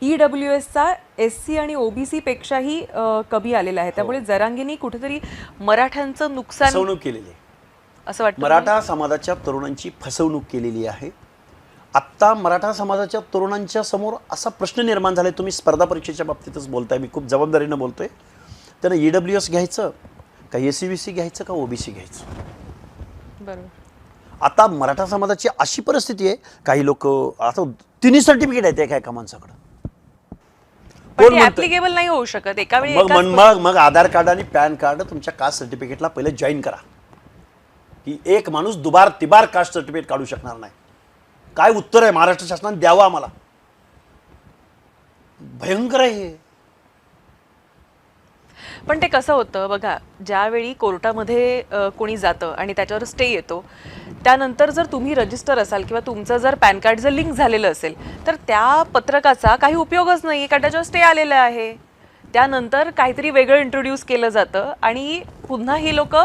EWSचा SC आणि OBC पेक्षाही कमी आलेला आहे, त्यामुळे जरांगेंनी कुठेतरी मराठ्यांचं नुकसान फसवणूक केलेली आहे असं वाटतं. मराठा समाजाच्या तरुणांची फसवणूक केलेली आहे. आत्ता मराठा समाजाच्या तरुणांच्या समोर असा प्रश्न निर्माण झालाय, तुम्ही स्पर्धा परीक्षेच्या बाबतीतच बोलताय, मी खूप जबाबदारीनं बोलतोय. त्यांना EWS घ्यायचं का SC घ्यायचं का OBC घ्यायचं? बरोबर. आता मराठा समाजाची अशी परिस्थिती आहे, काही लोक आता तिन्ही सर्टिफिकेट आहेत एका एका माणसाकडे. पण ते ऍप्लिकेबल नाही होऊ शकत एका वेळी. मग आधार कार्ड आणि पॅन कार्ड तुमच्या कास्ट सर्टिफिकेटला पहिले जॉईन करा, की एक माणूस दुबार तिबार कास्ट सर्टिफिकेट काढू शकणार नाही. काय उत्तर आहे महाराष्ट्र शासनाने द्यावं आम्हाला? भयंकर आहे हे. पण ते कसं होतं बघा, ज्यावेळी कोर्टामध्ये कोणी जातं आणि त्याच्यावर स्टे येतो, त्यानंतर जर तुम्ही रजिस्टर असाल किंवा तुमचं जर पॅन कार्ड जर लिंक झालेलं असेल, तर त्या पत्रकाचा काही उपयोगच नाही, कारण त्याच्यावर स्टे आलेला आहे. त्यानंतर काहीतरी वेगळं इंट्रोड्यूस केलं जातं आणि पुन्हा ही लोक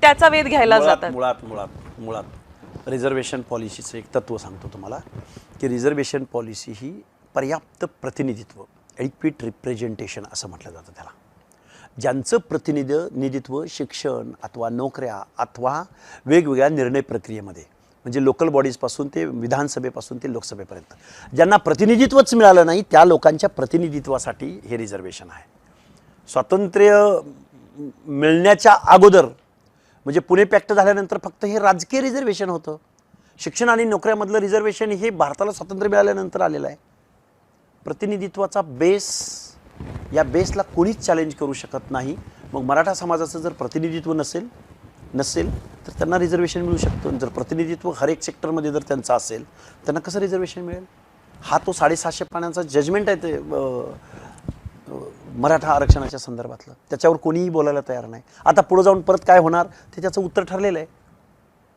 त्याचा वेध घ्यायला जातात. मुळात मुळात मुळात रिझर्वेशन पॉलिसीचं एक तत्व सांगतो तुम्हाला, की रिझर्वेशन पॉलिसी ही पर्याप्त प्रतिनिधित्व, एडिक्वेट रिप्रेझेंटेशन असं म्हटलं जातं त्याला. ज्यांचं प्रतिनिधित्व शिक्षण अथवा नोकऱ्या अथवा वेगवेगळ्या निर्णय प्रक्रियेमध्ये, म्हणजे लोकल बॉडीजपासून ते विधानसभेपासून ते लोकसभेपर्यंत ज्यांना प्रतिनिधित्वच मिळालं नाही, त्या लोकांच्या प्रतिनिधित्वासाठी हे रिझर्वेशन आहे. स्वातंत्र्य मिळण्याच्या अगोदर, म्हणजे पुणे पॅक्ट झाल्यानंतर फक्त हे राजकीय रिझर्वेशन होतं. शिक्षण आणि नोकऱ्यामधलं रिझर्वेशन हे भारताला स्वातंत्र्य मिळाल्यानंतर आलेलं आहे. प्रतिनिधित्वाचा बेस, या बेसला कोणीच चॅलेंज करू शकत नाही. मग मराठा समाजाचं जर प्रतिनिधित्व नसेल तर त्यांना रिझर्वेशन मिळू शकतं. जर प्रतिनिधित्व हर एक सेक्टरमध्ये जर त्यांचं असेल, त्यांना कसं रिझर्वेशन मिळेल? हा तो 750 पानांचा जजमेंट आहे ते मराठा आरक्षणाच्या संदर्भातलं. त्याच्यावर कोणीही बोलायला तयार नाही. आता पुढे जाऊन परत काय होणार ते त्याचं उत्तर ठरलेलं आहे.